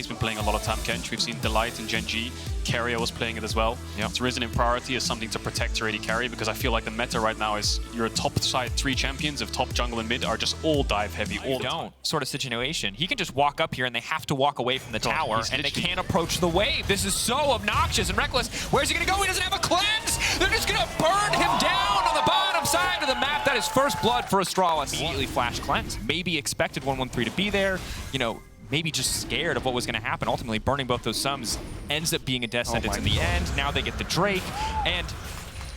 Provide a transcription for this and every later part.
He's been playing a lot of Tam Kench. We've seen Delight and Gen G. Keria was playing it as well. Yep. It's risen in priority as something to protect your AD carry, because I feel like the meta right now is your top side 3 champions of top jungle and mid are just all dive heavy all the time. Sort of situation. He can just walk up here and they have to walk away from the tower and they can't approach the wave. This is so obnoxious and reckless. Where's he going to go? He doesn't have a cleanse. They're just going to burn him down on the bottom side of the map. That is first blood for Astralis. Immediately flash cleanse. Maybe expected 113 to be there. You know, maybe just scared of what was going to happen. Ultimately, burning both those sums ends up being a death sentence in the end. Now they get the Drake. And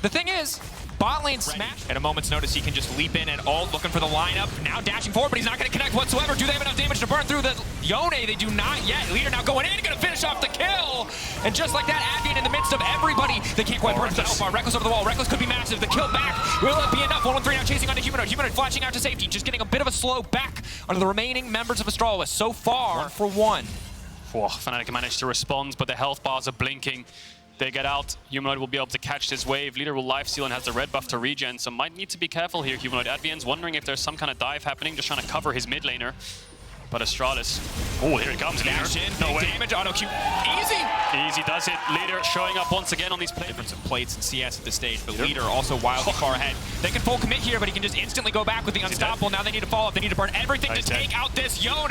the thing is, bot lane smash. At a moment's notice, he can just leap in and ult, looking for the lineup. Now dashing forward, but he's not going to connect whatsoever. Do they have enough damage to burn through the Yone? They do not yet. Leader now going in, going to finish off the kill. And just like that, Advian in the midst of everybody. They can't quite burn through the Alpha. Reckless over the wall. Reckless could be massive. The kill back. Will it be enough? 113 now chasing onto Humanoid. Humanoid flashing out to safety. Just getting a bit of a slow back onto the remaining members of Astralis. So far, 1-for-1. Fnatic managed to respond, but the health bars are blinking. They get out. Humanoid will be able to catch this wave. Leader will lifesteal and has the red buff to regen, so might need to be careful here. Humanoid Advian's wondering if there's some kind of dive happening, just trying to cover his mid laner. But Astralis, oh, here it comes, Dash Leader. in, No big way. damage, auto Q, easy. Easy does it. Leader showing up once again on these plays. Difference of plates and CS at this stage, but Leader also wildly far ahead. They can full commit here, but he can just instantly go back with the unstoppable. Now they need to follow up. They need to burn everything to take out this Yone.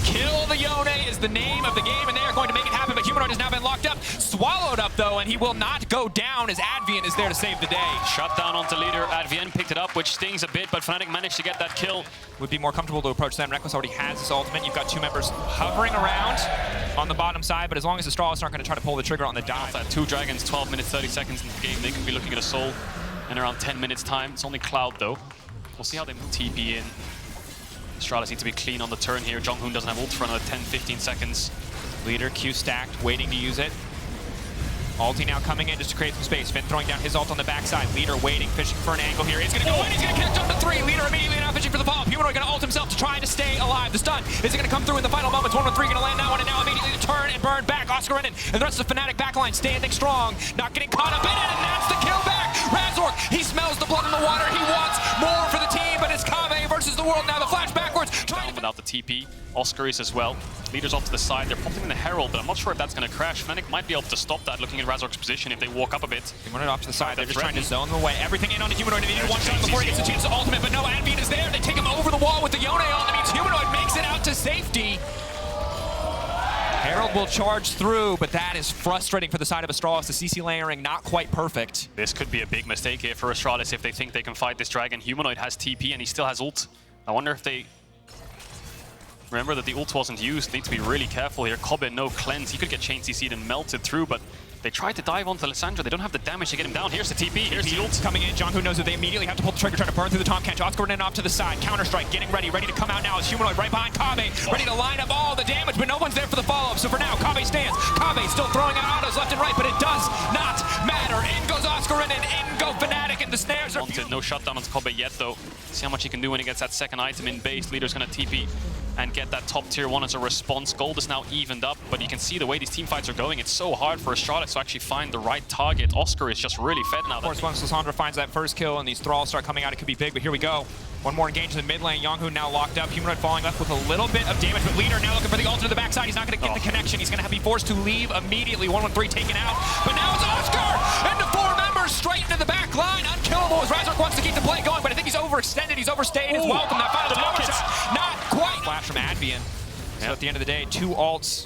Kill the Yone is the name of the game, and they are going to make it happen, but Humanoid has now been locked up. Swallowed up, though, and he will not go down as Advian is there to save the day. Shut down onto Leader. Advian picked it up, which stings a bit, but Fnatic managed to get that kill. Would be more comfortable to approach them. Reckless already has his ultimate. You've got 2 members hovering around on the bottom side, but as long as Astralis aren't going to try to pull the trigger on the dive. That 2 dragons, 12 minutes, 30 seconds in the game. They could be looking at a soul in around 10 minutes time. It's only Cloud, though. We'll see how they move TP in. Astralis need to be clean on the turn here. Jonghoon doesn't have ult for another 10-15 seconds. Leader Q stacked, waiting to use it. Ulti now coming in just to create some space. Finn throwing down his ult on the backside. Leader waiting, fishing for an angle here. He's going to go in. He's going to connect up to 3. Leader immediately now fishing for the follow-up. Humanoid going to ult himself to try to stay alive. The stun is going to come through in the final moments. 1-1-3 going to land that one, and now immediately to turn and burn back. Oscar and the rest of the Fnatic backline standing strong. Not getting caught up in it, and that's the kill back. Razork, he smells the blood in the water. He wants more for the team, but it's Kave versus the world now. The flash backwards. Trying without the TP. Oscar is as well. Leader's off to the side. They're popping in the Herald, but I'm not sure if that's going to crash. Fnatic might be able to stop that looking at Razork's position if they walk up a bit. They want it off to the side. They're just trying to zone them away. Everything in on the Humanoid. They need one shot before he gets a chance to ultimate, but no, Advian is there. They take him over the wall with the Yone on. That means Humanoid makes it out to safety. Herald will charge through, but that is frustrating for the side of Astralis. The CC layering not quite perfect. This could be a big mistake here for Astralis if they think they can fight this dragon. Humanoid has TP and he still has ult. I wonder if they remember that the ult wasn't used. Need to be really careful here. Kobe, no cleanse. He could get chain CC'd and melted through, but they tried to dive onto Lissandra. They don't have the damage to get him down. Here's the TP. Here's the ult. Coming in. Jonghoon knows that they immediately have to pull the trigger, trying to burn through the Tom Kench. Oscar in off to the side. Counter-strike, getting ready to come out now. As Humanoid right behind Kave, ready to line up all the damage, but no one's there for the follow-up. So for now, Kave stands. Kave still throwing out autos left and right, but it does not matter. In goes Oscar and in go Fnatic, and the snares are wanted. No shutdown on Kobe yet, though. See how much he can do when he gets that second item in base. Leader's going to TP and get that top tier 1 as a response. Gold is now evened up, but you can see the way these team fights are going. It's so hard for Astralis to actually find the right target. Oscar is just really fed now. Of course, once Lissandra finds that first kill and these thralls start coming out, it could be big, but here we go. One more engage in the mid lane. Jonghoon now locked up. Humanoid falling left with a little bit of damage, but Leader now looking for the ult to the backside. He's not going to get the connection. He's going to be forced to leave immediately. 1-1-3 taken out, but now it's Oscar into 4 members straight into the back line. Unkillable as Razork wants to keep the play going, but I think he's overextended. He's overstayed his welcome. That final tower shot, not quite. Flash from Advian. So at the end of the day, 2 ults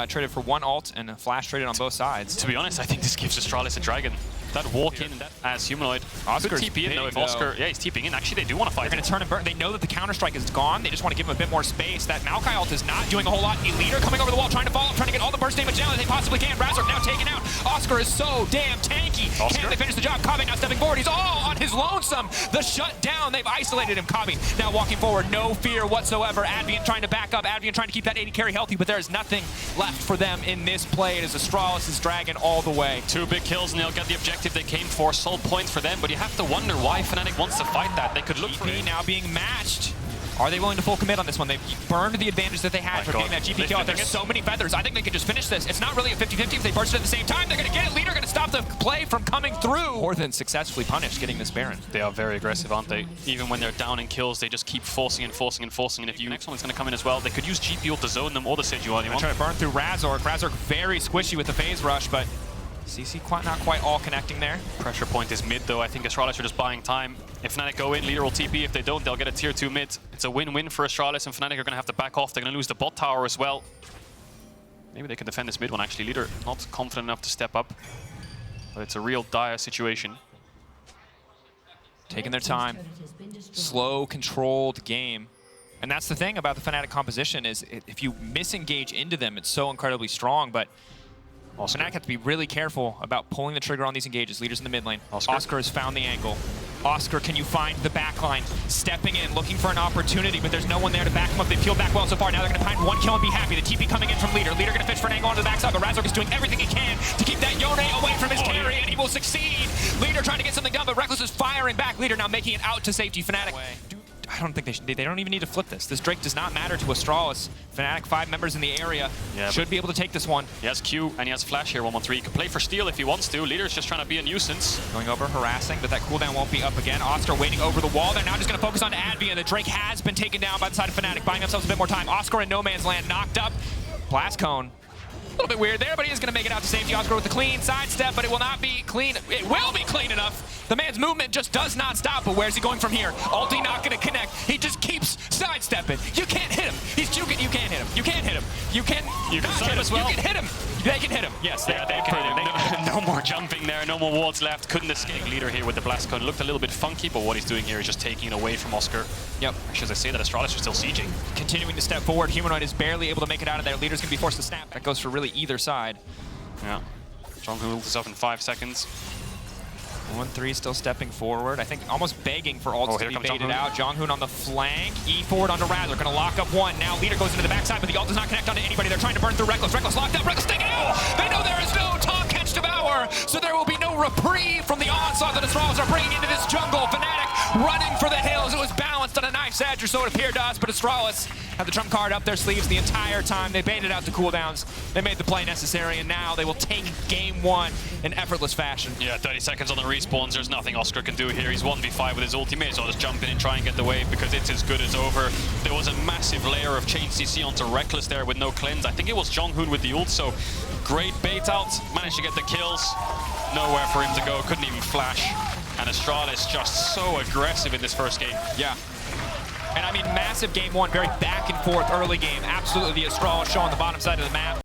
traded for 1 ult and a flash traded on both sides. To be honest, I think this gives Astralis a dragon. That walk in as Humanoid. Oscar's TP in though if Oscar, yeah, he's TPing in. Actually, they do want to fight. They're going to turn and burn. They know that the counter-strike is gone. They just want to give him a bit more space. That Maokai ult is not doing a whole lot. Leader coming over the wall, trying to follow up, trying to get all the burst damage down that they possibly can. Razork now taken out. Oscar is so damn tanky. Oscar. Can't they finish the job? Kave now stepping forward. He's all on his lonesome. The shutdown. They've isolated him. Kave now walking forward. No fear whatsoever. Advian trying to back up. Advian trying to keep that AD carry healthy, but there is nothing left for them in this play. It is Astralis' dragon all the way. 2 big kills and they'll get the objective they came for. Sole points for them, but you have to wonder why Fnatic wants to fight that. They could look for it. now being matched. Are they willing to full commit on this one? They've burned the advantage that they had from getting that GP kill. There's so many feathers. I think they could just finish this. It's not really a 50-50 if they burst it at the same time. They're going to get it. Leader going to stop the play from coming through. More than successfully punished getting this Baron. They are very aggressive, aren't they? Even when they're down in kills, they just keep forcing and forcing and forcing. And if you next one is going to come in as well, they could use GP ult to zone them or the Sejuani one. Try to burn through Razork. Razork very squishy with the phase rush, but CC not quite all connecting there. Pressure point is mid though. I think Astralis are just buying time. If Fnatic go in, Leader will TP. If they don't, they'll get a tier 2 mid. It's a win-win for Astralis, and Fnatic are going to have to back off. They're going to lose the bot tower as well. Maybe they can defend this mid one actually. Leader not confident enough to step up, but it's a real dire situation. Taking their time. Slow, controlled game. And that's the thing about the Fnatic composition is if you misengage into them, it's so incredibly strong, but Fnatic have to be really careful about pulling the trigger on these engages. Leaders in the mid lane. Oscar has found the angle. Oscar, can you find the backline? Stepping in, looking for an opportunity, but there's no one there to back him up. They peeled back well so far. Now they're going to find one kill and be happy. The TP coming in from Leader. Leader going to fish for an angle onto the backside, but Razork is doing everything he can to keep that Yone away from his carry, and he will succeed. Leader trying to get something done, but Reckless is firing back. Leader now making it out to safety. Fnatic. I don't think they don't even need to flip this. This Drake does not matter to Astralis. Fnatic 5 members in the area should be able to take this one. He has Q and he has Flash here, 1-1-3. He can play for steal if he wants to. Leader's just trying to be a nuisance. Going over, harassing, but that cooldown won't be up again. Oscar waiting over the wall. They're now just going to focus on Advia. The Drake has been taken down by the side of Fnatic, buying themselves a bit more time. Oscar in no man's land, knocked up. Blast Cone. A little bit weird there, but he is going to make it out to safety. Oscar with the clean sidestep, but it will not be clean. It will be clean enough. The man's movement just does not stop, but where's he going from here? Ulti not going to connect. He just keeps sidestepping. You can't hit him. He's juking. You can't hit him. You can't hit him. You can not hit him. As well. You can hit him. They can hit him. Yes, they can hit him. No more jumping there. No more wards left. Couldn't escape. Leader here with the blast cone. Looked a little bit funky, but what he's doing here is just taking it away from Oscar. Yep. Actually, as I say that, Astralis are still sieging. Continuing to step forward. Humanoid is barely able to make it out of there. Leader's going to be forced to snap. That goes for really either side. Yeah. Jonghoon ults up in 5 seconds. 1-3 still stepping forward. I think almost begging for ults to be baited out. Jonghoon on the flank. E forward onto Razor. Going to lock up one. Now Leader goes into the backside, but the ult does not connect onto anybody. They're trying to burn through Reckless. Reckless locked up. Reckless taking out. They know there is no Tom Catch Devour, so there will be no reprieve from the onslaught that Astralis are bringing into this jungle. Fnatic running for the hills. It was balanced on a knife's edge, or so it appeared to us, but Astralis had the trump card up their sleeves the entire time. They baited out the cooldowns. They made the play necessary, and now they will take game 1 in effortless fashion. Yeah, 30 seconds on the respawns. There's nothing Oscar can do here. He's 1v5 with his ultimate, so I'll just jump in and try and get the wave because it's as good as over. There was a massive layer of chain CC onto Reckless there with no cleanse. I think it was Jonghoon with the ult, so great bait out. Managed to get the kills. Nowhere for him to go. Couldn't even flash. And Astralis just so aggressive in this first game. Yeah. And I mean, massive game 1, very back and forth early game. Absolutely the Astralis show on the bottom side of the map.